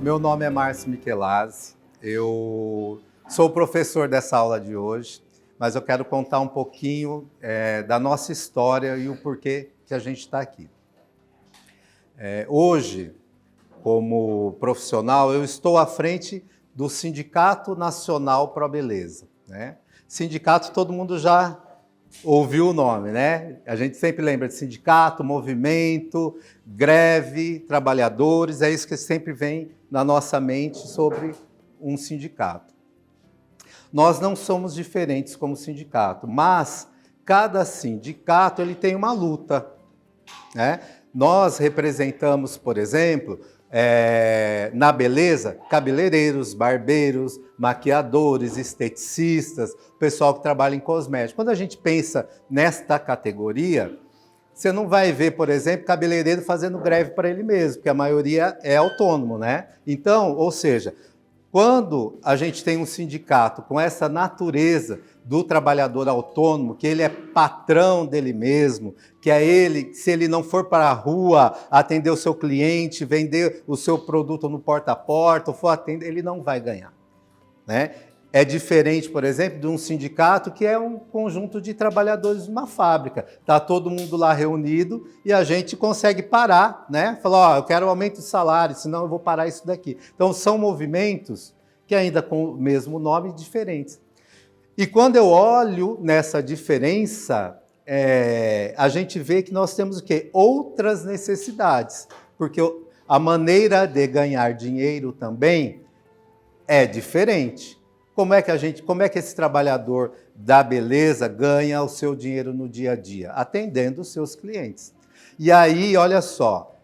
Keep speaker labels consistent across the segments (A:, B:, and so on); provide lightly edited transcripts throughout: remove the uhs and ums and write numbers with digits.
A: Meu nome é Márcio Michelazzi, eu sou o professor dessa aula de hoje, mas eu quero contar um pouquinho da nossa história e o porquê que a gente está aqui. Hoje, como profissional, eu estou à frente do Sindicato Nacional Pro Beleza, né? Sindicato, todo mundo já ouviu o nome, né? A gente sempre lembra de sindicato, movimento, greve, trabalhadores, é isso que sempre vem na nossa mente sobre um sindicato. Nós não somos diferentes como sindicato, mas cada sindicato ele tem uma luta, né? Nós representamos, por exemplo, na beleza, cabeleireiros, barbeiros, maquiadores, esteticistas, pessoal que trabalha em cosméticos. Quando a gente pensa nesta categoria, você não vai ver, por exemplo, cabeleireiro fazendo greve para ele mesmo, porque a maioria é autônomo, né? Então, ou seja, quando a gente tem um sindicato com essa natureza do trabalhador autônomo, que ele é patrão dele mesmo, que é ele, se ele não for para a rua atender o seu cliente, vender o seu produto no porta a porta, ou for atender, ele não vai ganhar, né? É diferente, por exemplo, de um sindicato que é um conjunto de trabalhadores de uma fábrica. Está todo mundo lá reunido e a gente consegue parar, né? Falar, eu quero aumento de salário, senão eu vou parar isso daqui. Então, são movimentos que ainda com o mesmo nome, diferentes. E quando eu olho nessa diferença, a gente vê que nós temos o quê? Outras necessidades. Porque a maneira de ganhar dinheiro também é diferente. Como é que esse trabalhador da beleza ganha o seu dinheiro no dia a dia? Atendendo os seus clientes. E aí, olha só,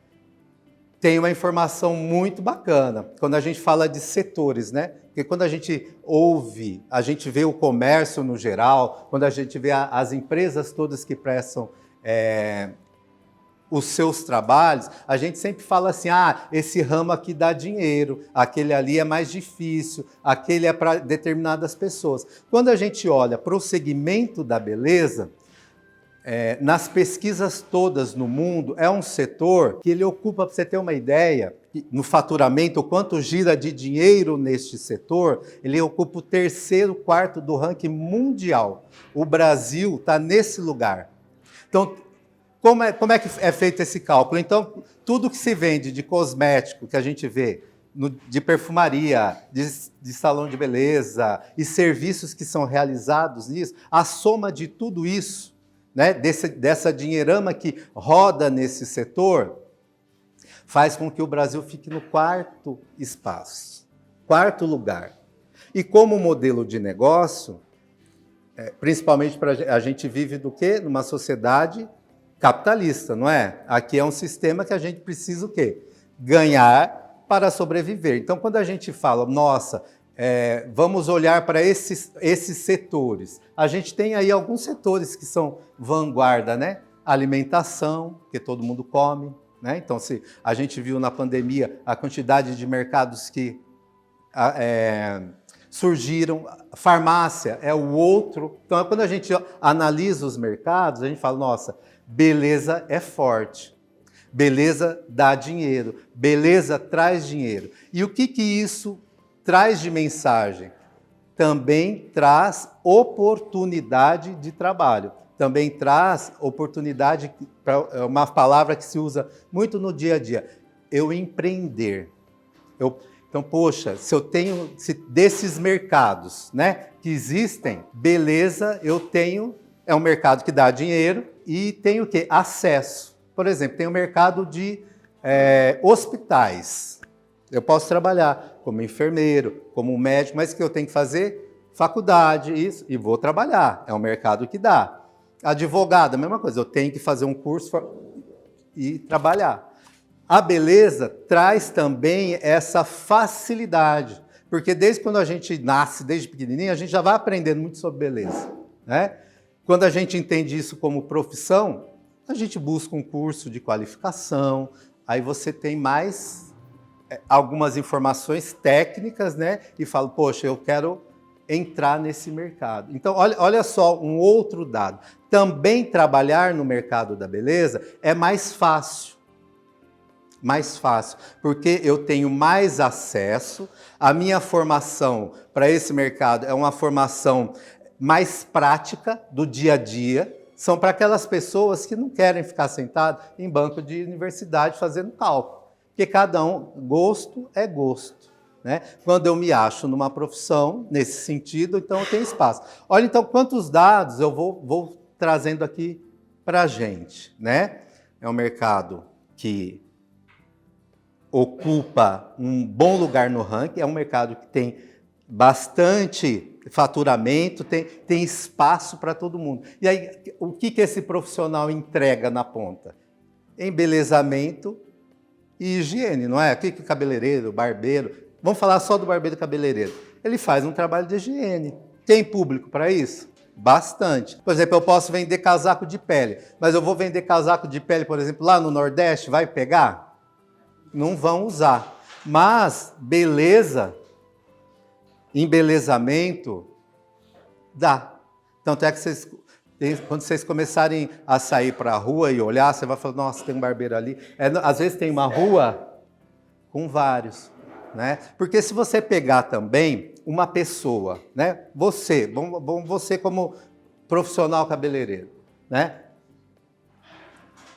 A: tem uma informação muito bacana, quando a gente fala de setores, né? Porque quando a gente ouve, a gente vê o comércio no geral, quando a gente vê as empresas todas que prestam os seus trabalhos, a gente sempre fala assim, esse ramo aqui dá dinheiro, aquele ali é mais difícil, aquele é para determinadas pessoas. Quando a gente olha para o segmento da beleza, nas pesquisas todas no mundo, é um setor que ele ocupa, para você ter uma ideia, no faturamento, o quanto gira de dinheiro neste setor, ele ocupa o terceiro, quarto do ranking mundial. O Brasil está nesse lugar. Então, como é que é feito esse cálculo? Então, tudo que se vende de cosmético, que a gente vê, de perfumaria, de salão de beleza e serviços que são realizados nisso, a soma de tudo isso, né, dessa dinheirama que roda nesse setor, faz com que o Brasil fique no quarto espaço, quarto lugar. E como modelo de negócio, principalmente a gente vive do quê? Numa sociedade capitalista, não é? Aqui é um sistema que a gente precisa o quê? Ganhar para sobreviver. Então, quando a gente fala, nossa, vamos olhar para esses setores, a gente tem aí alguns setores que são vanguarda, né? Alimentação, que todo mundo come, né? Então, se a gente viu na pandemia a quantidade de mercados que surgiram, farmácia é o outro. Então, quando a gente analisa os mercados, a gente fala, nossa, beleza é forte, beleza dá dinheiro, beleza traz dinheiro. E o que isso traz de mensagem? Também traz oportunidade de trabalho, também traz oportunidade, uma palavra que se usa muito no dia a dia, eu empreender. Então, poxa, se eu tenho desses mercados, né, que existem, beleza, eu tenho, é um mercado que dá dinheiro e tem o quê? Acesso. Por exemplo, tem o mercado de hospitais. Eu posso trabalhar como enfermeiro, como médico, mas o que eu tenho que fazer? Faculdade, isso, e vou trabalhar. É um mercado que dá. Advogado, a mesma coisa, eu tenho que fazer um curso e trabalhar. A beleza traz também essa facilidade, porque desde quando a gente nasce, desde pequenininho, a gente já vai aprendendo muito sobre beleza, né? Quando a gente entende isso como profissão, a gente busca um curso de qualificação, aí você tem mais algumas informações técnicas, né? E fala, poxa, eu quero entrar nesse mercado. Então, olha só um outro dado. Também trabalhar no mercado da beleza é mais fácil. mais fácil, porque eu tenho mais acesso, a minha formação para esse mercado é uma formação mais prática do dia a dia, são para aquelas pessoas que não querem ficar sentado em banco de universidade fazendo cálculo, porque cada um, gosto é gosto, né? Quando eu me acho numa profissão, nesse sentido, então eu tenho espaço. Olha então quantos dados eu vou trazendo aqui para a gente, né? É um mercado que ocupa um bom lugar no ranking, é um mercado que tem bastante faturamento, tem espaço para todo mundo. E aí, o que esse profissional entrega na ponta? Embelezamento e higiene, não é? O que o cabeleireiro, barbeiro, vamos falar só do barbeiro e cabeleireiro. Ele faz um trabalho de higiene. Tem público para isso? Bastante. Por exemplo, eu posso vender casaco de pele, mas eu vou vender casaco de pele, por exemplo, lá no Nordeste, vai pegar? Não vão usar. Mas beleza, embelezamento, dá. Tanto é que vocês, quando vocês começarem a sair para a rua e olhar, você vai falar, nossa, tem um barbeiro ali. Às vezes tem uma rua com vários, né? Porque se você pegar também uma pessoa, né? Você como profissional cabeleireiro, né?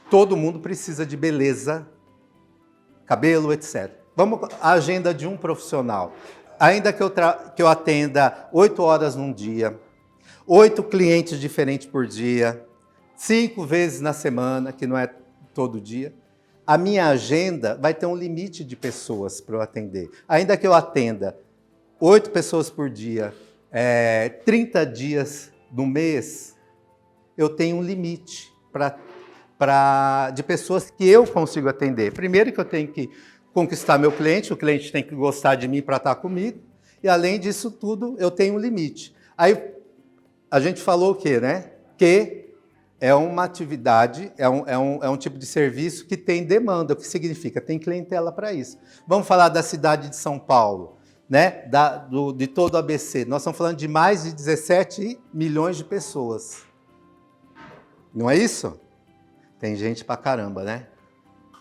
A: Todo mundo precisa de beleza, cabelo, etc. Vamos à agenda de um profissional. Ainda que eu atenda 8 horas num dia, 8 clientes diferentes por dia, 5 vezes na semana, que não é todo dia, a minha agenda vai ter um limite de pessoas para eu atender. Ainda que eu atenda 8 pessoas por dia, 30 dias no mês, eu tenho um limite de pessoas que eu consigo atender. Primeiro que eu tenho que conquistar meu cliente, o cliente tem que gostar de mim para estar comigo, e além disso tudo, eu tenho um limite. Aí a gente falou o quê, né? Que é uma atividade, é um tipo de serviço que tem demanda. O que significa? Tem clientela para isso. Vamos falar da cidade de São Paulo, né? De todo o ABC. Nós estamos falando de mais de 17 milhões de pessoas. Não é isso? Tem gente pra caramba, né?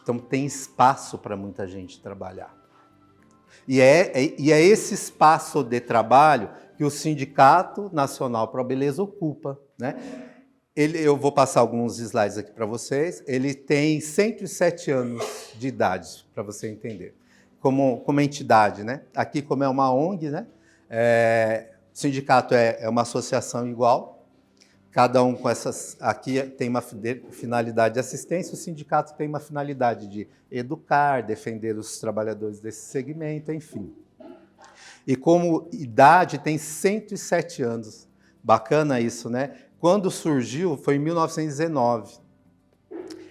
A: Então tem espaço para muita gente trabalhar. E é esse espaço de trabalho que o Sindicato Nacional Pro Beleza ocupa, né? Eu vou passar alguns slides aqui para vocês. Ele tem 107 anos de idade, para você entender. Como entidade, né? Aqui, como é uma ONG, né? O sindicato é uma associação igual. Cada um com essas... Aqui tem uma finalidade de assistência, o sindicato tem uma finalidade de educar, defender os trabalhadores desse segmento, enfim. E como idade, tem 107 anos. Bacana isso, né? Quando surgiu, foi em 1919.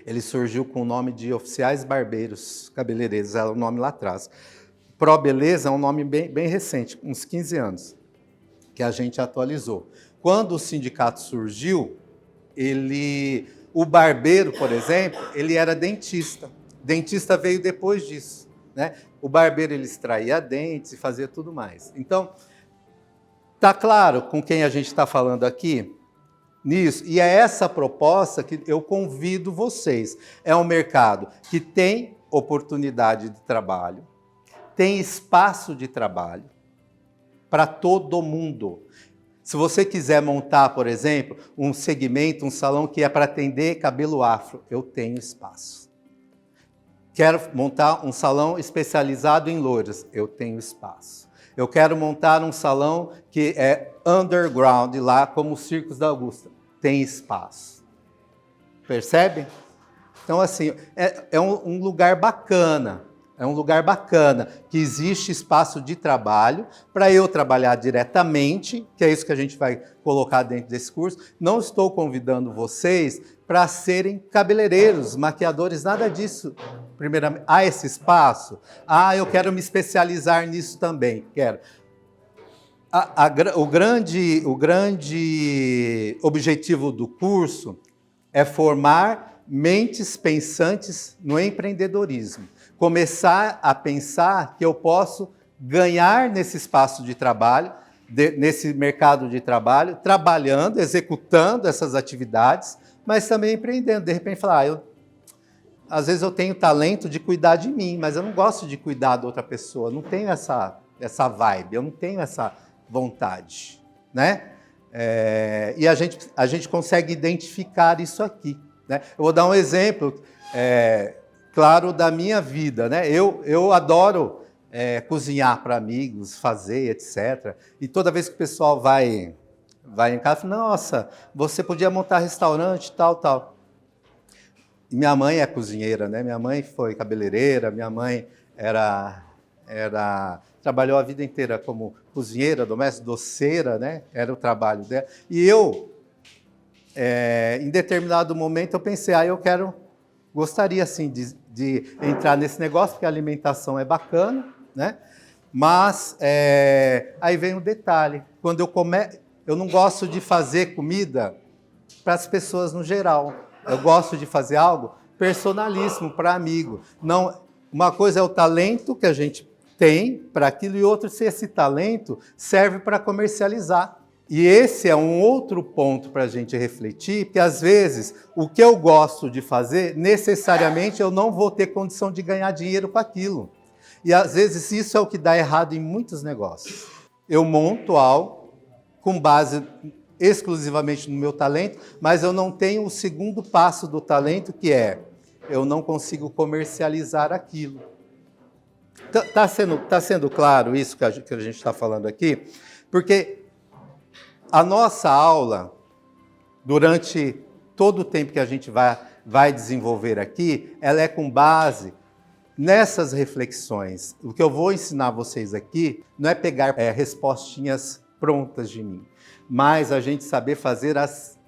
A: Ele surgiu com o nome de Oficiais Barbeiros Cabeleireiros, era o nome lá atrás. Pro Beleza é um nome bem recente, uns 15 anos, que a gente atualizou. Quando o sindicato surgiu, o barbeiro, por exemplo, ele era dentista. Dentista veio depois disso, né? O barbeiro ele extraía dentes e fazia tudo mais. Então, tá claro com quem a gente está falando aqui? Nisso. E é essa proposta que eu convido vocês. É um mercado que tem oportunidade de trabalho, tem espaço de trabalho para todo mundo. Se você quiser montar, por exemplo, um segmento, um salão que é para atender cabelo afro, eu tenho espaço. Quero montar um salão especializado em loiras, eu tenho espaço. Eu quero montar um salão que é underground, lá como os Circos da Augusta, tem espaço. Percebe? Então, assim, é um lugar bacana. É um lugar bacana, que existe espaço de trabalho para eu trabalhar diretamente, que é isso que a gente vai colocar dentro desse curso. Não estou convidando vocês para serem cabeleireiros, maquiadores, nada disso. Primeiramente, há esse espaço? Eu quero me especializar nisso também, quero. O grande objetivo do curso é formar mentes pensantes no empreendedorismo. Começar a pensar que eu posso ganhar nesse espaço de trabalho, nesse mercado de trabalho, trabalhando, executando essas atividades, mas também empreendendo. De repente, falar, às vezes eu tenho talento de cuidar de mim, mas eu não gosto de cuidar de outra pessoa, não tenho essa vibe, eu não tenho essa vontade, né? E a gente consegue identificar isso aqui, né? Eu vou dar um exemplo, claro, da minha vida, né? Eu adoro cozinhar para amigos, fazer, etc. E toda vez que o pessoal vai em casa, fala, nossa, você podia montar restaurante, tal. E minha mãe é cozinheira, né? Minha mãe foi cabeleireira, minha mãe trabalhou a vida inteira como cozinheira, doméstica, doceira, né? Era o trabalho dela. E eu, em determinado momento, eu pensei, gostaria assim de entrar nesse negócio, porque a alimentação é bacana, né? Mas aí vem um detalhe, quando eu não gosto de fazer comida para as pessoas no geral. Eu gosto de fazer algo personalíssimo para amigo. Não, uma coisa é o talento que a gente tem para aquilo e outra se esse talento serve para comercializar. E esse é um outro ponto para a gente refletir, porque às vezes o que eu gosto de fazer, necessariamente eu não vou ter condição de ganhar dinheiro com aquilo. E às vezes isso é o que dá errado em muitos negócios. Eu monto algo com base exclusivamente no meu talento, mas eu não tenho o segundo passo do talento, que eu não consigo comercializar aquilo. Tá sendo claro isso que a gente está falando aqui? Porque a nossa aula, durante todo o tempo que a gente vai desenvolver aqui, ela é com base nessas reflexões. O que eu vou ensinar vocês aqui não é pegar respostinhas prontas de mim, mas a gente saber fazer as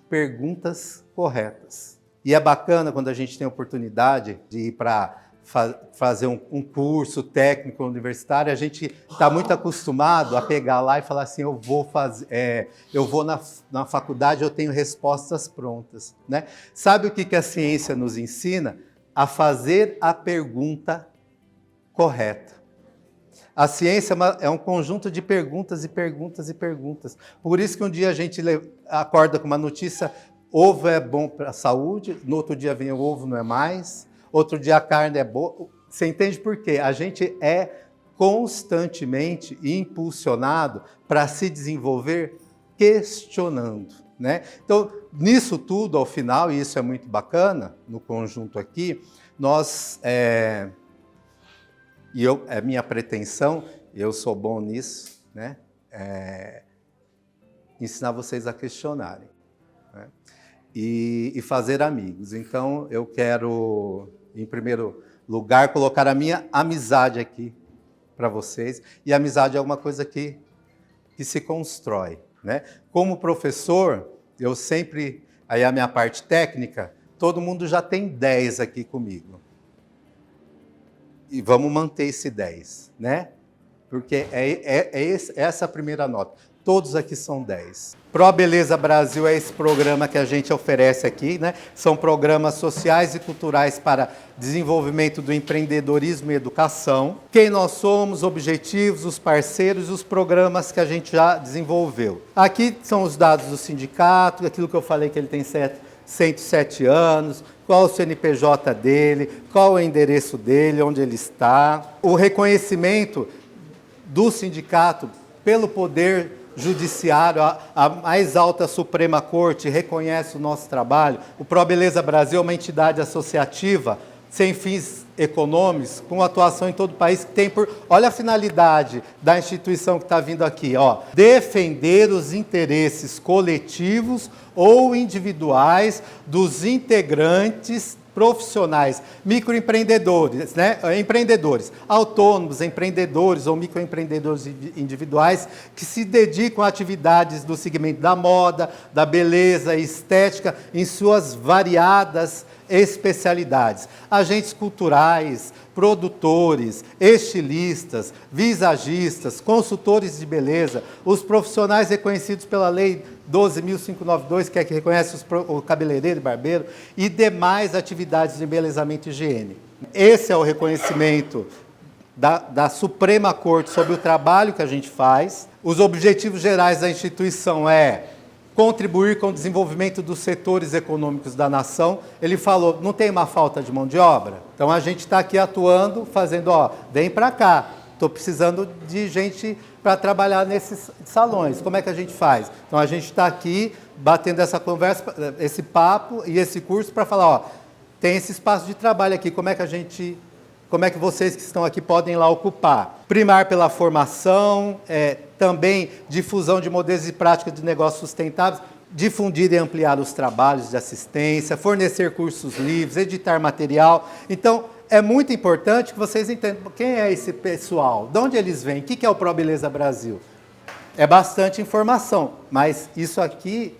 A: perguntas corretas. E é bacana quando a gente tem a oportunidade de ir para fazer um curso técnico universitário, a gente está muito acostumado a pegar lá e falar assim, eu vou na faculdade, eu tenho respostas prontas, né? Sabe o que a ciência nos ensina? A fazer a pergunta correta. A ciência é um conjunto de perguntas e perguntas e perguntas. Por isso que um dia a gente acorda com uma notícia, ovo é bom para a saúde, no outro dia vem o ovo não é mais, outro dia a carne é boa. Você entende por quê? A gente é constantemente impulsionado para se desenvolver questionando, né? Então, nisso tudo, ao final, e isso é muito bacana, no conjunto aqui, nós... E é minha pretensão, eu sou bom nisso, né? Ensinar vocês a questionarem, né? E fazer amigos. Então, eu quero, em primeiro lugar, colocar a minha amizade aqui para vocês. E a amizade é uma coisa que se constrói, né? Como professor, eu sempre, aí a minha parte técnica, todo mundo já tem 10 aqui comigo. E vamos manter esse 10, né? Porque essa a primeira nota. Todos aqui são 10. Pro Beleza Brasil é esse programa que a gente oferece aqui, né? São programas sociais e culturais para desenvolvimento do empreendedorismo e educação. Quem nós somos, objetivos, os parceiros e os programas que a gente já desenvolveu. Aqui são os dados do sindicato, aquilo que eu falei que ele tem 107 anos, qual o CNPJ dele, qual o endereço dele, onde ele está. O reconhecimento do sindicato pelo Poder Judiciário, a mais alta Suprema Corte reconhece o nosso trabalho. O Pro Beleza Brasil é uma entidade associativa sem fins econômicos, com atuação em todo o país, que tem por... Olha a finalidade da instituição que está vindo aqui, ó. Defender os interesses coletivos ou individuais dos integrantes profissionais, microempreendedores, né? Empreendedores, autônomos, empreendedores ou microempreendedores individuais que se dedicam a atividades do segmento da moda, da beleza e estética em suas variadas especialidades. Agentes culturais, produtores, estilistas, visagistas, consultores de beleza, os profissionais reconhecidos pela Lei 12.592, que é que reconhece o cabeleireiro e barbeiro, e demais atividades de embelezamento e higiene. Esse é o reconhecimento da Suprema Corte sobre o trabalho que a gente faz. Os objetivos gerais da instituição contribuir com o desenvolvimento dos setores econômicos da nação. Ele falou, não tem uma falta de mão de obra? Então a gente está aqui atuando, fazendo, ó, vem para cá, estou precisando de gente para trabalhar nesses salões. Como é que a gente faz? Então a gente está aqui batendo essa conversa, esse papo e esse curso para falar, ó, tem esse espaço de trabalho aqui, como é que vocês que estão aqui podem lá ocupar? Primar pela formação, também difusão de modelos e práticas de negócios sustentáveis, difundir e ampliar os trabalhos de assistência, fornecer cursos livres, editar material. Então, é muito importante que vocês entendam quem é esse pessoal, de onde eles vêm, o que é o ProBeleza Brasil. É bastante informação, mas isso aqui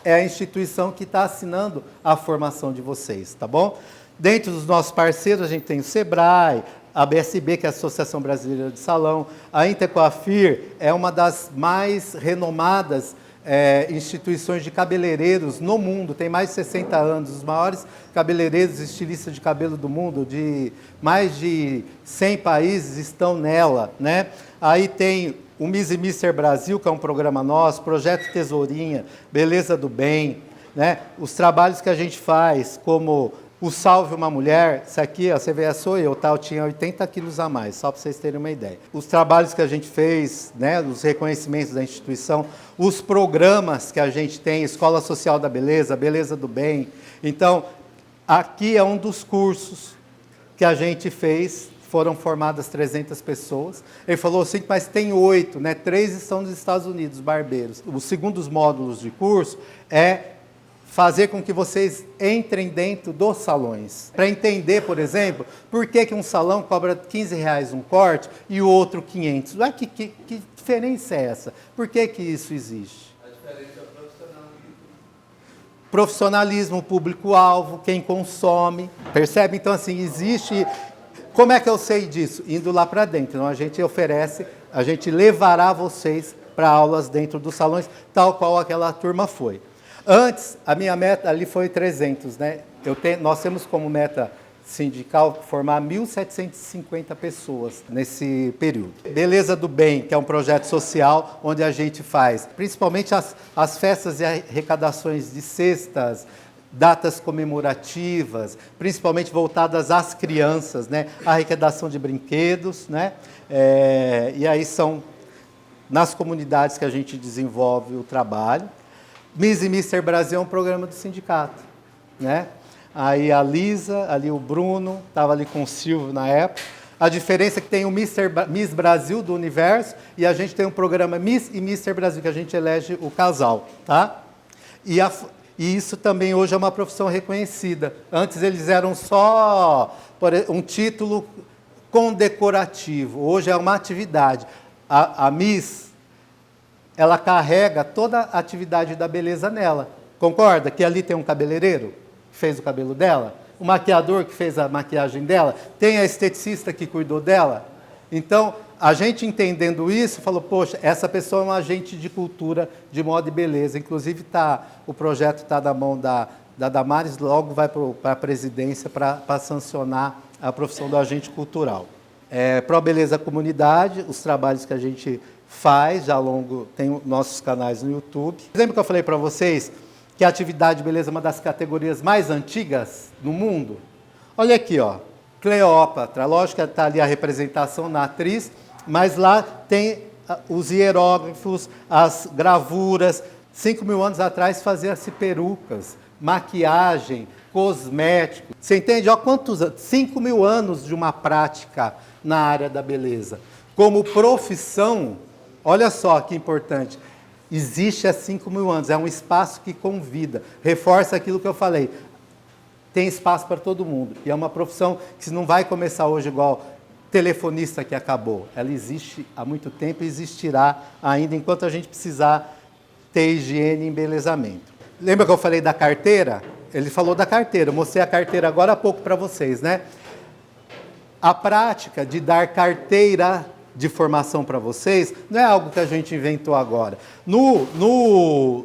A: é a instituição que está assinando a formação de vocês, tá bom? Dentro dos nossos parceiros, a gente tem o SEBRAE, a BSB, que é a Associação Brasileira de Salão, a Intercoafir é uma das mais renomadas instituições de cabeleireiros no mundo, tem mais de 60 anos, os maiores cabeleireiros e estilistas de cabelo do mundo, de mais de 100 países estão nela, né? Aí tem o Miss e Mister Brasil, que é um programa nosso, Projeto Tesourinha, Beleza do Bem, né? Os trabalhos que a gente faz, como o Salve uma Mulher, isso aqui, ó, você vê, sou eu, tá? Eu tinha 80 quilos a mais, só para vocês terem uma ideia. Os trabalhos que a gente fez, né, os reconhecimentos da instituição, os programas que a gente tem, Escola Social da Beleza, Beleza do Bem. Então, aqui é um dos cursos que a gente fez, foram formadas 300 pessoas. Ele falou assim, mas tem 8, né? 3 estão nos Estados Unidos, barbeiros. Os segundos módulos de curso é fazer com que vocês entrem dentro dos salões. Para entender, por exemplo, por que um salão cobra R$15 um corte e o outro 500. Ué, que diferença é essa? Por que isso existe?
B: A diferença é o profissionalismo.
A: Profissionalismo, público-alvo, quem consome. Percebe? Então, assim, existe... Como é que eu sei disso? Indo lá para dentro. Então, a gente oferece, a gente levará vocês para aulas dentro dos salões, tal qual aquela turma foi. Antes, a minha meta ali foi 300, né? Nós temos como meta sindical formar 1.750 pessoas nesse período. Beleza do Bem, que é um projeto social onde a gente faz, principalmente as festas e arrecadações de cestas, datas comemorativas, principalmente voltadas às crianças, né? Arrecadação de brinquedos, né? E aí são nas comunidades que a gente desenvolve o trabalho. Miss e Mister Brasil é um programa do sindicato, né? Aí a Lisa, ali o Bruno, estava ali com o Silvio na época. A diferença é que tem o Miss Brasil do Universo e a gente tem um programa Miss e Mister Brasil, que a gente elege o casal, tá? E isso também hoje é uma profissão reconhecida. Antes eles eram só um título condecorativo, hoje é uma atividade. A Miss, ela carrega toda a atividade da beleza nela. Concorda? Que ali tem um cabeleireiro que fez o cabelo dela, o maquiador que fez a maquiagem dela, tem a esteticista que cuidou dela. Então, a gente entendendo isso, falou, poxa, essa pessoa é um agente de cultura, de moda e beleza. Inclusive, o projeto está na mão da Damares, logo vai para a presidência para sancionar a profissão do agente cultural. ProBeleza Comunidade, os trabalhos que a gente faz ao longo, tem nossos canais no YouTube. Lembra que eu falei para vocês que a atividade de beleza é uma das categorias mais antigas no mundo? Olha aqui, ó, Cleópatra, lógico que está ali a representação na atriz, mas lá tem os hieróglifos, as gravuras. 5.000 anos atrás fazia-se perucas, maquiagem, cosmético. Você entende? Olha quantos anos, 5.000 anos de uma prática na área da beleza. Como profissão, olha só que importante, existe há 5.000 anos, é um espaço que convida, reforça aquilo que eu falei, tem espaço para todo mundo, e é uma profissão que não vai começar hoje igual telefonista que acabou, ela existe há muito tempo e existirá ainda enquanto a gente precisar ter higiene e embelezamento. Lembra que eu falei da carteira? Ele falou da carteira, eu mostrei a carteira agora há pouco para vocês, né? A prática de dar carteira de formação para vocês não é algo que a gente inventou agora. No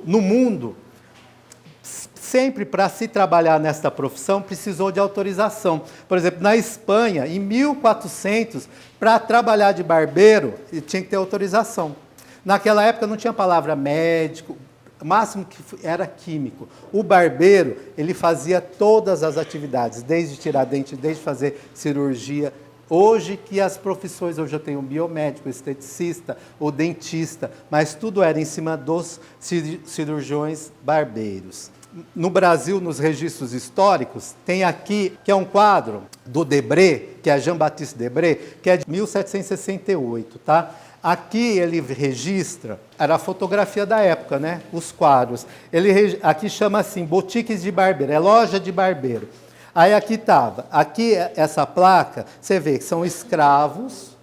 A: mundo, sempre para se trabalhar nesta profissão, precisou de autorização. Por exemplo, na Espanha, em 1400, para trabalhar de barbeiro, tinha que ter autorização. Naquela época não tinha a palavra médico, O máximo que era químico. O barbeiro, ele fazia todas as atividades, desde tirar dente, desde fazer cirurgia. Hoje que as profissões, hoje eu tenho um biomédico, esteticista, o dentista, mas tudo era em cima dos cirurgiões barbeiros. No Brasil, nos registros históricos, tem aqui, que é um quadro do Debré, que é Jean-Baptiste Debré, que é de 1768, tá? Aqui ele registra, era a fotografia da época, né? Os quadros. Aqui chama assim, boutiques de barbeiro, é loja de barbeiro. Aí aqui estava, aqui essa placa, você vê que são escravos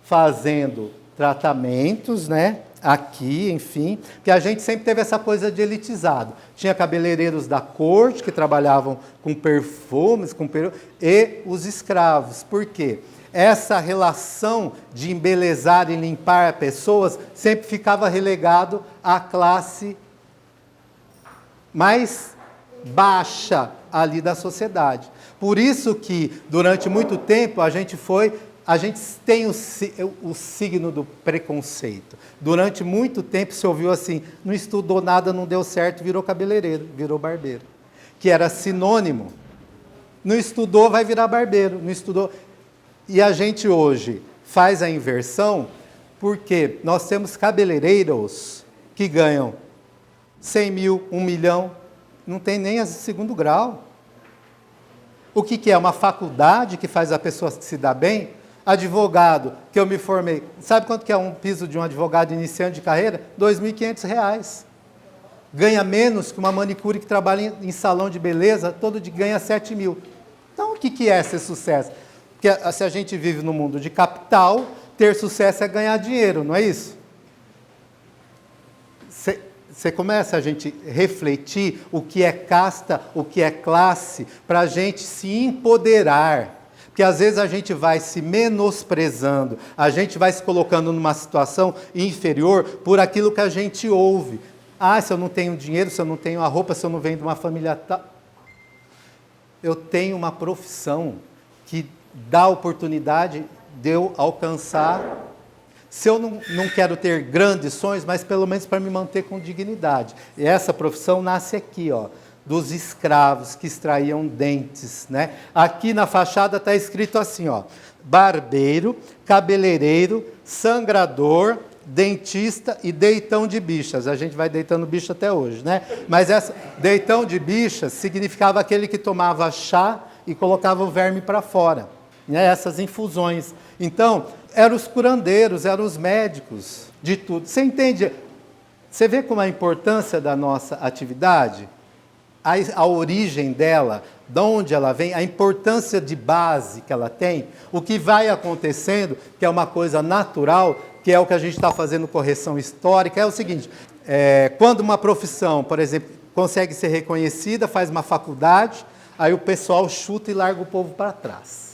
A: fazendo tratamentos, né? Aqui, enfim, que a gente sempre teve essa coisa de elitizado. Tinha cabeleireiros da corte que trabalhavam com perfumes, e os escravos. Por quê? Essa relação de embelezar e limpar pessoas sempre ficava relegado à classe mais baixa ali da sociedade. Por isso que, durante muito tempo, a gente tem o signo do preconceito. Durante muito tempo se ouviu assim, não estudou nada, não deu certo, virou cabeleireiro, virou barbeiro. Que era sinônimo. Não estudou, vai virar barbeiro. Não estudou. E a gente hoje faz a inversão porque nós temos cabeleireiros que ganham 100 mil, 1 milhão, não tem nem a segundo grau. O que é? Uma faculdade que faz a pessoa se dar bem? Advogado, que eu me formei. Sabe quanto que é um piso de um advogado iniciante de carreira? R$ 2.500. Ganha menos que uma manicure que trabalha em salão de beleza, todo dia ganha 7 mil. Então, o que é ser sucesso? Porque se a gente vive no mundo de capital, ter sucesso é ganhar dinheiro, não é isso? Você começa a gente refletir o que é casta, o que é classe, para a gente se empoderar. Porque às vezes a gente vai se menosprezando, a gente vai se colocando numa situação inferior por aquilo que a gente ouve. Ah, se eu não tenho dinheiro, se eu não tenho a roupa, se eu não venho de uma família tal. Eu tenho uma profissão que dá oportunidade de eu alcançar. Se eu não quero ter grandes sonhos, mas pelo menos para me manter com dignidade. E essa profissão nasce aqui, ó, dos escravos que extraíam dentes, né? Aqui na fachada está escrito assim, ó, barbeiro, cabeleireiro, sangrador, dentista e deitão de bichas. A gente vai deitando bicho até hoje, né? Mas deitão de bichas significava aquele que tomava chá e colocava o verme para fora, né? Essas infusões. Então, eram os curandeiros, eram os médicos de tudo. Você entende? Você vê como a importância da nossa atividade? A origem dela, de onde ela vem, a importância de base que ela tem, o que vai acontecendo, que é uma coisa natural, que é o que a gente está fazendo correção histórica, é o seguinte, quando uma profissão, por exemplo, consegue ser reconhecida, faz uma faculdade, aí o pessoal chuta e larga o povo para trás.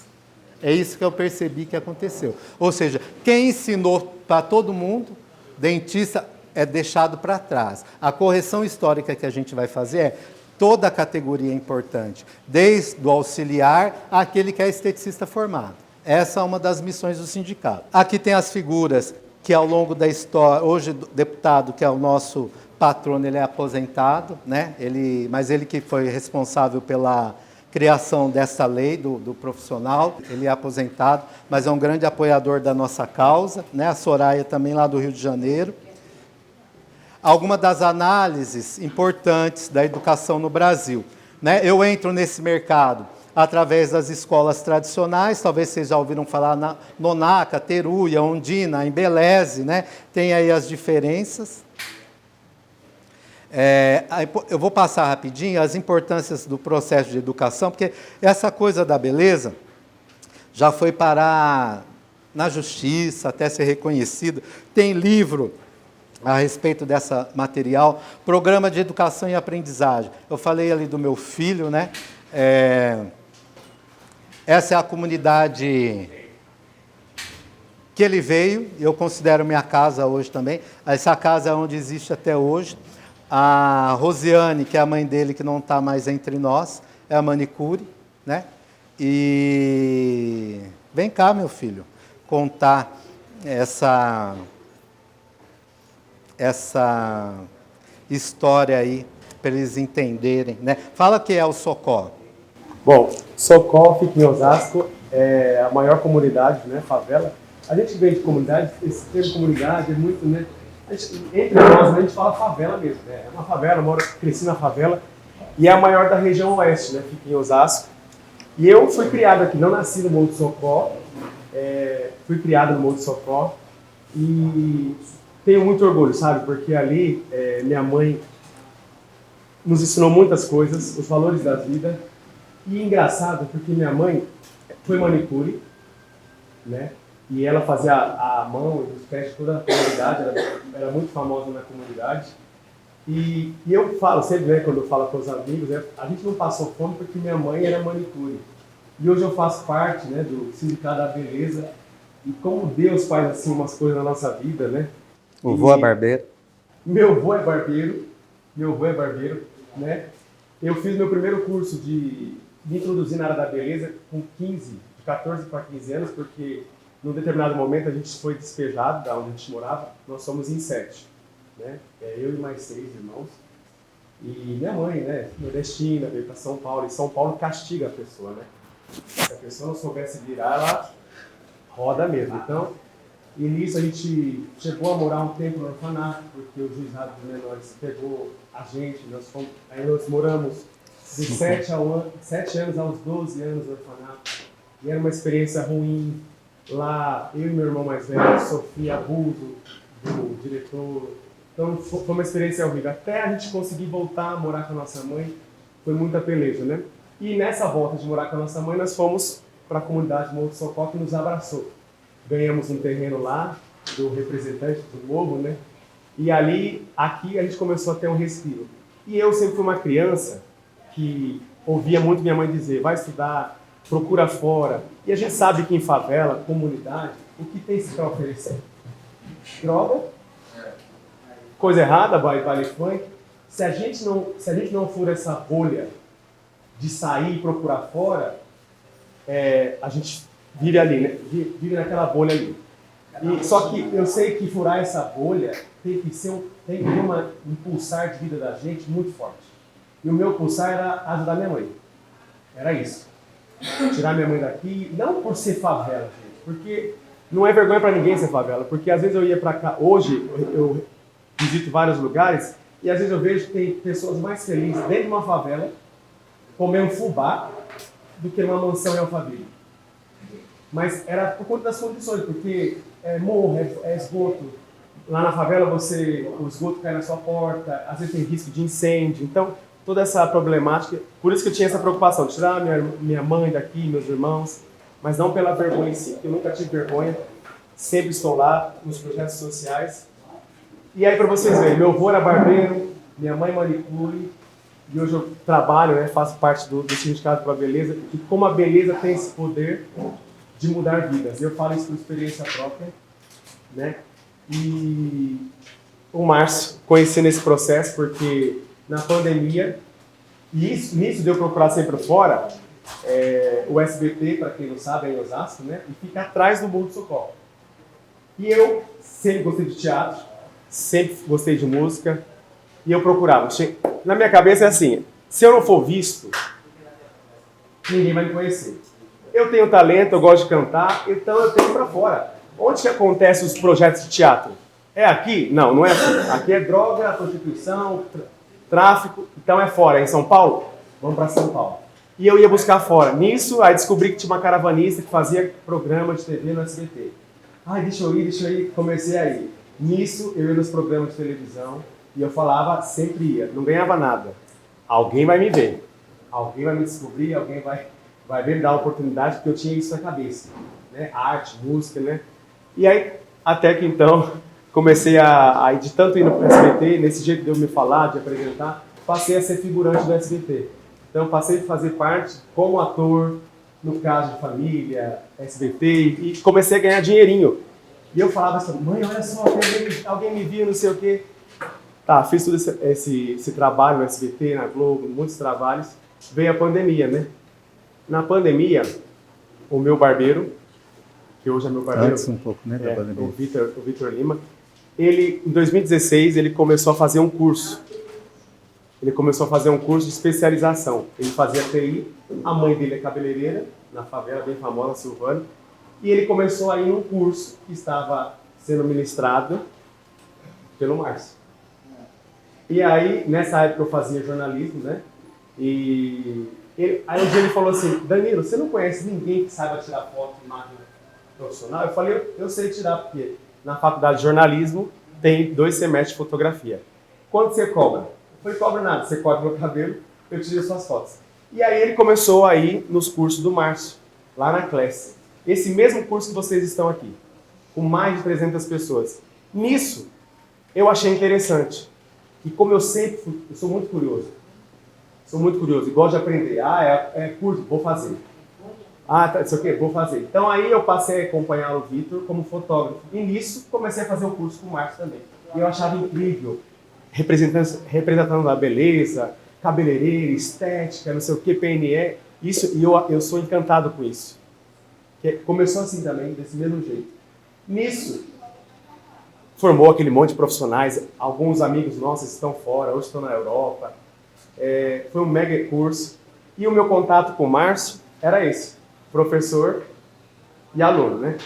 A: É isso que eu percebi que aconteceu. Ou seja, quem ensinou para todo mundo, dentista, é deixado para trás. A correção histórica que a gente vai fazer é toda a categoria é importante, desde o auxiliar àquele que é esteticista formado. Essa é uma das missões do sindicato. Aqui tem as figuras que ao longo da história, hoje o deputado, que é o nosso patrono, ele é aposentado, né? Mas ele que foi responsável pela criação dessa lei do profissional, ele é aposentado, mas é um grande apoiador da nossa causa, né? A Soraya também lá do Rio de Janeiro. Algumas das análises importantes da educação no Brasil, né? Eu entro nesse mercado através das escolas tradicionais, talvez vocês já ouviram falar na Nonaca, Teruya, Ondina, Embeleze, né? Tem aí as diferenças. Eu vou passar rapidinho as importâncias do processo de educação, porque essa coisa da beleza já foi parar na justiça, até ser reconhecido. Tem livro a respeito dessa material, Programa de Educação e Aprendizagem. Eu falei ali do meu filho, né? Essa é a comunidade que ele veio, eu considero minha casa hoje também. Essa casa é onde existe até hoje. A Rosiane, que é a mãe dele, que não está mais entre nós, é a manicure, né? E vem cá, meu filho, contar essa história aí, para eles entenderem, né? Fala que é o Socó.
C: Bom, Socó fica em Osasco, é a maior comunidade, né, favela. A gente vem de comunidade, esse termo comunidade é muito, né? Entre nós, a gente fala favela mesmo, né? É uma favela, cresci na favela, e é a maior da região oeste, né? Fica em Osasco. E eu fui criado aqui, não nasci no Monte Socó, fui criado no Monte Socó, e tenho muito orgulho, sabe? Porque ali, minha mãe nos ensinou muitas coisas, os valores da vida. E engraçado, porque minha mãe foi manicure, né? E ela fazia a mão e os pés de toda a comunidade, ela era muito famosa na comunidade. E eu falo sempre, né, quando eu falo com os amigos, a gente não passou fome porque minha mãe era manicure. E hoje eu faço parte, né, do Sindicato da Beleza. E como Deus faz assim umas coisas na nossa vida, né?
A: O vô é barbeiro.
C: Meu avô é barbeiro, né? Eu fiz meu primeiro curso de me introduzir na área da beleza com 15, de 14 para 15 anos, porque num determinado momento a gente foi despejado da onde a gente morava, nós somos em 7, né? Eu e mais 6 irmãos. E minha mãe, né, nordestina, veio para São Paulo, e São Paulo castiga a pessoa, né? Se a pessoa não soubesse virar, ela roda mesmo. Então, e nisso a gente chegou a morar um tempo no orfanato, porque o juizado de menores pegou a gente, aí nós moramos de 7 anos aos 12 anos no orfanato. E era uma experiência ruim. Lá, eu e meu irmão mais velho sofria abuso do diretor. Então, foi uma experiência horrível. Até a gente conseguir voltar a morar com a nossa mãe, foi muita peleja, né? E nessa volta de morar com a nossa mãe, nós fomos para a comunidade Monte Socó, que nos abraçou. Ganhamos um terreno lá, do representante do Morro, né? E aqui a gente começou a ter um respiro. E eu sempre fui uma criança que ouvia muito minha mãe dizer, vai estudar, procura fora. E a gente sabe que em favela, comunidade, o que tem se para oferecer? Droga, coisa errada, baile funk. Se a gente não for essa bolha de sair e procurar fora, a gente vive ali, né? Vive naquela bolha ali. E, só que eu sei que furar essa bolha tem que ter um pulsar de vida da gente muito forte. E o meu pulsar era ajudar minha mãe. Era isso. Tirar minha mãe daqui, não por ser favela, gente, porque não é vergonha para ninguém ser favela, porque às vezes eu ia para cá, hoje eu visito vários lugares, e às vezes eu vejo que tem pessoas mais felizes dentro de uma favela, comendo fubá, do que numa mansão em Alphaville. Mas era por conta das condições, porque morro, esgoto. Lá na favela o esgoto cai na sua porta, às vezes tem risco de incêndio. Então, toda essa problemática, por isso que eu tinha essa preocupação, de tirar minha mãe daqui, meus irmãos, mas não pela vergonha em si, porque eu nunca tive vergonha, sempre estou lá nos projetos sociais. E aí, para vocês verem, meu avô era barbeiro, minha mãe manicure, e hoje eu trabalho, né, faço parte do Sindicato para a Beleza, e como a beleza tem esse poder de mudar vidas. Eu falo isso por experiência própria, né? E o Márcio, conhecendo esse processo, porque na pandemia, e nisso de eu procurar sempre fora, o SBT, para quem não sabe, é em Osasco, né? E fica atrás do Monte Socó. E eu sempre gostei de teatro, sempre gostei de música, e eu procurava. Na minha cabeça é assim, se eu não for visto, ninguém vai me conhecer. Eu tenho talento, eu gosto de cantar, então eu tenho que ir para fora. Onde que acontecem os projetos de teatro? É aqui? Não, não é aqui. Aqui é droga, prostituição, tráfico, então é fora. É em São Paulo? Vamos para São Paulo. E eu ia buscar fora. Nisso, aí descobri que tinha uma caravanista que fazia programa de TV no SBT. Ai, deixa eu ir, comecei a ir. Nisso, eu ia nos programas de televisão e eu falava, sempre ia, não ganhava nada. Alguém vai me ver, alguém vai me descobrir, alguém vai ver, me dar a oportunidade, porque eu tinha isso na cabeça, né? Arte, música, né? E aí, até que então, comecei de tanto ir no SBT, nesse jeito de eu me falar, de apresentar, passei a ser figurante do SBT. Então, passei a fazer parte como ator, no caso de família, SBT, e comecei a ganhar dinheirinho. E eu falava assim, mãe, olha só, alguém me viu, não sei o quê. Tá, fiz todo esse trabalho no SBT, na Globo, muitos trabalhos. Veio a pandemia, né? Na pandemia, o meu barbeiro, que hoje é meu barbeiro,
A: antes um pouco, né,
C: o Vitor Lima, ele, em 2016, ele começou a fazer um curso Ele começou a fazer um curso de especialização. Ele fazia TI, a mãe dele é cabeleireira, na favela bem famosa, Silvânia, e ele começou a ir num curso que estava sendo ministrado pelo Márcio. E aí, nessa época eu fazia jornalismo, né? Aí um dia ele falou assim, Danilo, você não conhece ninguém que saiba tirar foto de máquina profissional? Eu falei, eu sei tirar, porque na faculdade de jornalismo tem 2 semestres de fotografia. Quanto você cobra? Eu falei, cobra nada, você corta meu cabelo, eu tiro as suas fotos. E aí ele começou a ir nos cursos do Márcio, lá na Classe. Esse mesmo curso que vocês estão aqui, com mais de 300 pessoas. Nisso, eu achei interessante. E como eu sempre fui, eu sou muito curioso. Gosto de aprender. É curso, vou fazer. Isso aqui, vou fazer. Então aí eu passei a acompanhar o Vitor como fotógrafo. E nisso comecei a fazer o curso com o Márcio também. E eu achava incrível. Representando a beleza, cabeleireira, estética, não sei o que, PNE. Isso, e eu sou encantado com isso. Começou assim também, desse mesmo jeito. Nisso, formou aquele monte de profissionais. Alguns amigos nossos estão fora, hoje estão na Europa. Foi um mega curso. E o meu contato com o Márcio era esse. Professor e aluno, né?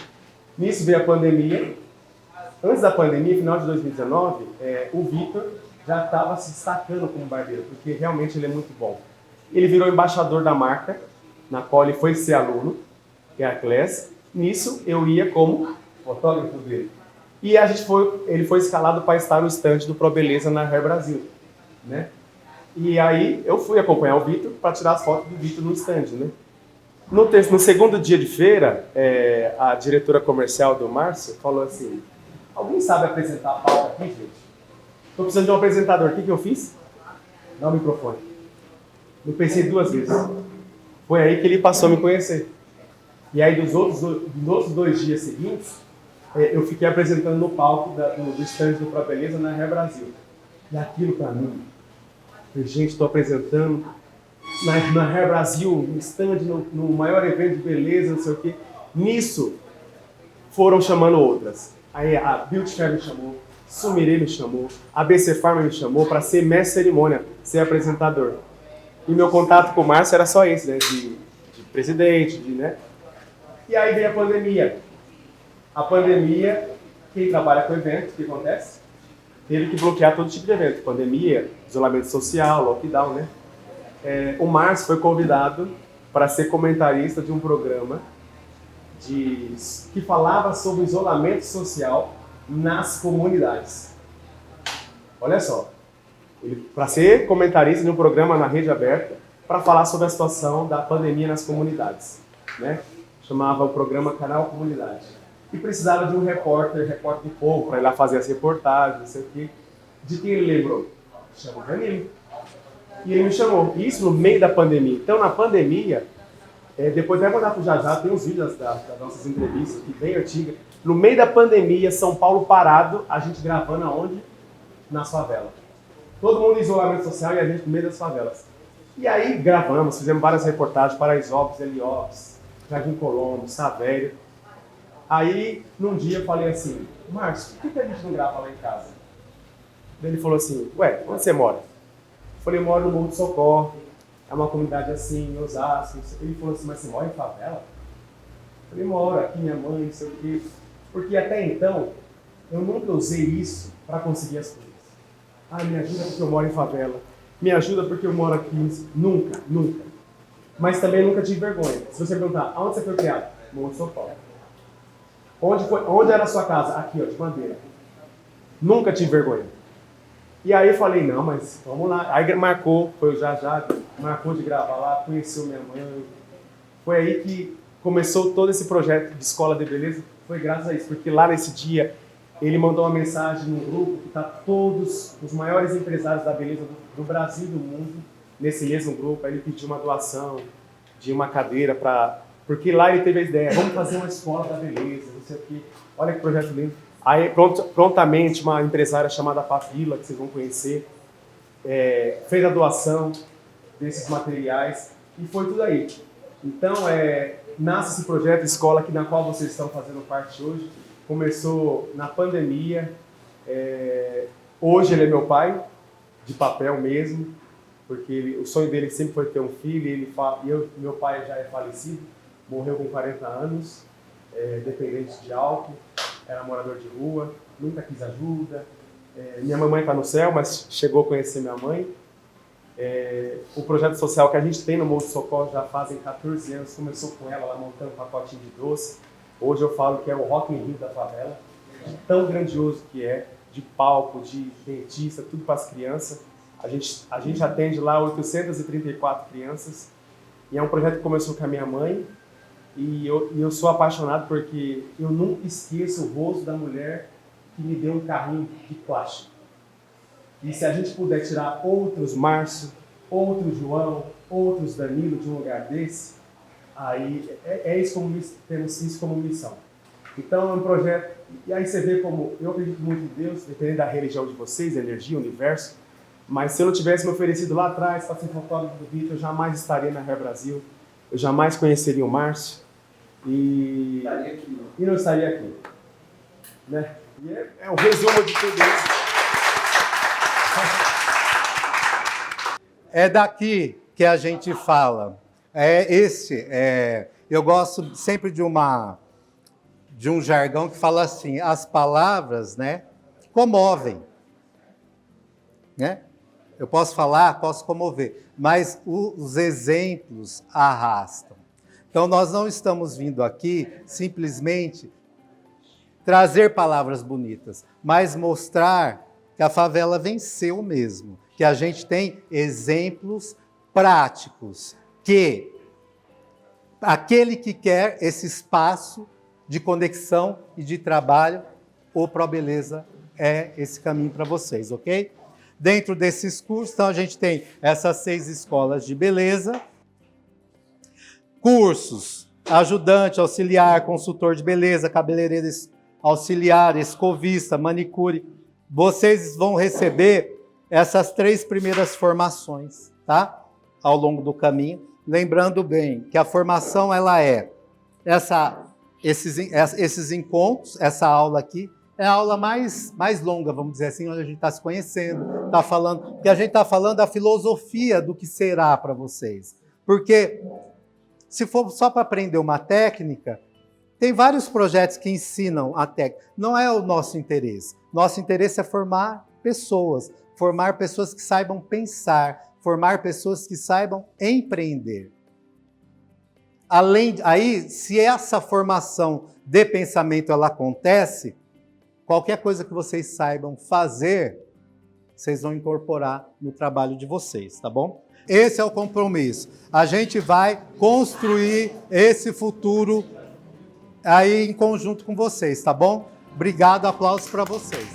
C: Nisso veio a pandemia. Antes da pandemia, final de 2019, o Vitor já estava se destacando como barbeiro, porque realmente ele é muito bom. Ele virou embaixador da marca, na qual ele foi ser aluno, que é a Class. Nisso, eu ia como fotógrafo dele. E ele foi escalado para estar no stand do Pro Beleza na Hair Brasil, né? E aí eu fui acompanhar o Vitor para tirar as fotos do Vitor no stand, né? No segundo dia de feira, a diretora comercial do Márcio falou assim, alguém sabe apresentar a pauta aqui, gente? Estou precisando de um apresentador. O que eu fiz? Dá o microfone. Eu pensei 2 vezes. Foi aí que ele passou a me conhecer. E aí, dos outros 2 dias seguintes, eu fiquei apresentando no palco do stand do Pro Beleza na Hair Brasil. E aquilo para mim, gente, estou apresentando na Hair Brasil, no stand, no maior evento de beleza, não sei o quê. Nisso, foram chamando outras. Aí a Beauty Fair me chamou, Sumire me chamou, a BC Pharma me chamou para ser mestre de cerimônia, ser apresentador. E meu contato com o Márcio era só esse, né? De presidente, né? E aí veio a pandemia. A pandemia, quem trabalha com evento, o que acontece? Teve que bloquear todo tipo de evento. Pandemia, isolamento social, lockdown, né? O Márcio foi convidado para ser comentarista de um programa que falava sobre isolamento social nas comunidades. Olha só. Para ser comentarista de um programa na rede aberta para falar sobre a situação da pandemia nas comunidades, né? Chamava o programa Canal Comunidade. E precisava de um repórter de povo, para ir lá fazer as reportagens, não sei o quê. De quem ele lembrou? Chamou o Danilo. E ele me chamou. Isso no meio da pandemia. Então, na pandemia, depois vai mandar pro Jajá, tem os vídeos das nossas entrevistas, que bem antiga. No meio da pandemia, São Paulo parado, a gente gravando aonde? Nas favelas. Todo mundo em isolamento social e a gente no meio das favelas. E aí gravamos, fizemos várias reportagens, Paraisópolis, Heliópolis, Jardim Colombo, Savério. Aí, num dia eu falei assim, Márcio, por que a gente não grava lá em casa? Daí ele falou assim, ué, onde você mora? Eu falei, eu moro no Morro do Socorro, é uma comunidade assim, em Osasco. Ele falou assim, mas você mora em favela? Eu falei, moro aqui, minha mãe, não sei o quê. Porque até então, eu nunca usei isso para conseguir as coisas. Me ajuda porque eu moro em favela. Me ajuda porque eu moro aqui. Nunca, nunca. Mas também nunca tive vergonha. Se você perguntar, aonde você foi criado? Morro de São Paulo. Onde era a sua casa? Aqui, ó, de madeira. Nunca tive vergonha. E aí eu falei, não, mas vamos lá. Aí marcou, foi o Jajá, marcou de gravar lá, conheceu minha mãe. Foi aí que começou todo esse projeto de escola de beleza. Foi graças a isso, porque lá nesse dia ele mandou uma mensagem no grupo que está todos os maiores empresários da beleza do Brasil e do mundo nesse mesmo grupo. Aí ele pediu uma doação de uma cadeira para... Porque lá ele teve a ideia, vamos fazer uma escola da beleza, não sei o quê. Olha que projeto lindo. Aí prontamente uma empresária chamada Papila, que vocês vão conhecer, fez a doação desses materiais e foi tudo aí. Então nasce esse projeto de escola na qual vocês estão fazendo parte hoje. Começou na pandemia. Hoje ele é meu pai, de papel mesmo. porque o sonho dele sempre foi ter um filho, meu pai já é falecido, morreu com 40 anos, dependente de álcool, era morador de rua, nunca quis ajuda. Minha mamãe está no céu, mas chegou a conhecer minha mãe. O projeto social que a gente tem no Morro do Socorro já fazem 14 anos, começou com ela montando um pacotinho de doce. Hoje eu falo que é o Rock in Rio da favela, de tão grandioso que é, de palco, de dentista, tudo para as crianças. A gente atende lá 834 crianças, e é um projeto que começou com a minha mãe, e eu sou apaixonado porque eu nunca esqueço o rosto da mulher que me deu um carrinho de plástico. E se a gente puder tirar outros Márcio, outros João, outros Danilo de um lugar desse, aí temos isso como missão. Então é um projeto, e aí você vê como eu acredito muito em Deus, dependendo da religião de vocês, energia, universo, mas se eu não tivesse me oferecido lá atrás para ser fotógrafo do Vitor, eu jamais estaria na Hair Brasil, eu jamais conheceria o Márcio e não estaria aqui. Né? E é o resumo de tudo isso.
A: É daqui que a gente fala. Eu gosto sempre de um jargão que fala assim: as palavras, né, comovem, né? Eu posso falar, posso comover, mas os exemplos arrastam. Então nós não estamos vindo aqui simplesmente trazer palavras bonitas, mas mostrar que a favela venceu mesmo, que a gente tem exemplos práticos, que aquele que quer esse espaço de conexão e de trabalho, o ProBeleza é esse caminho para vocês, ok? Dentro desses cursos, então, a gente tem essas 6 escolas de beleza, cursos, ajudante, auxiliar, consultor de beleza, cabeleireiro auxiliar, escovista, manicure. Vocês vão receber essas 3 primeiras formações, tá? Ao longo do caminho. Lembrando bem que a formação, ela é esses encontros, essa aula aqui, é a aula mais longa, vamos dizer assim, onde a gente está se conhecendo, está falando, porque a gente está falando da filosofia do que será para vocês. Porque se for só para aprender uma técnica, tem vários projetos que ensinam a técnica. Não é o nosso interesse. Nosso interesse é formar pessoas que saibam pensar, formar pessoas que saibam empreender. Aí, se essa formação de pensamento ela acontece, qualquer coisa que vocês saibam fazer, vocês vão incorporar no trabalho de vocês, tá bom? Esse é o compromisso. A gente vai construir esse futuro aí em conjunto com vocês, tá bom? Obrigado, aplausos para vocês.